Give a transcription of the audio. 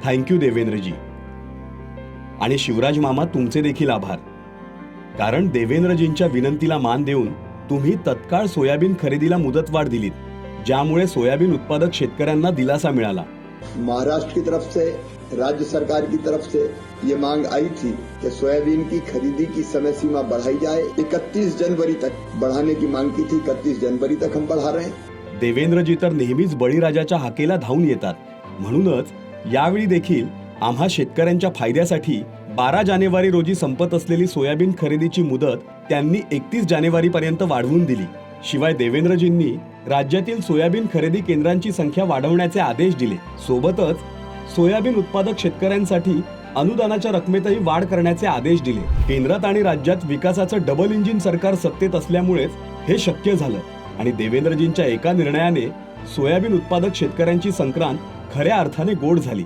Thank you देवेंद्रजी. आणि शिवराज मामा तुमचे देखील आभार, कारण देवेंद्रजींच्या विनंतीला मान देऊन तुम्ही तत्काळ सोयाबीन खरेदीला मुदतवाढ दिलीत, ज्यामुळे सोयाबीन उत्पादक शेतकऱ्यांना दिलासा मिळाला. महाराष्ट्र की तरफ से, राज्य सरकार की तरफ से ये मांग आई थी कि सोयाबीन की खरीदी की समय सीमा बढ़ाई जाए. 31 जनवरी तक बढ़ाने की मांग की थी. 31 जनवरी तक हम बढ़ा रहे हैं. देवेंद्रजी तर नेहमीच बळीराजाच्या हाकेला धावून येतात. म्हणूनच यावेळी देखील आम्हा शेतकऱ्यांच्या फायद्यासाठी 12 जानेवारी रोजी संपत असलेली सोयाबीन खरेदीची मुदत त्यांनी 31 जानेवारीपर्यंत वाढवून दिली. शिवाय देवेंद्रजींनी राज्यातील सोयाबीन खरेदी केंद्रांची संख्या वाढवण्याचे आदेश दिले. सोबतच सोयाबीन उत्पादक शेतकऱ्यांसाठी अनुदानाच्या रकमेतही वाढ करण्याचे आदेश दिले. केंद्रात आणि राज्यात विकासाचं डबल इंजिन सरकार सत्तेत असल्यामुळेच हे शक्य झालं आणि देवेंद्रजींच्या एका निर्णयाने सोयाबीन उत्पादक शेतकऱ्यांची संक्रांत खऱ्या अर्थाने गोड झाली.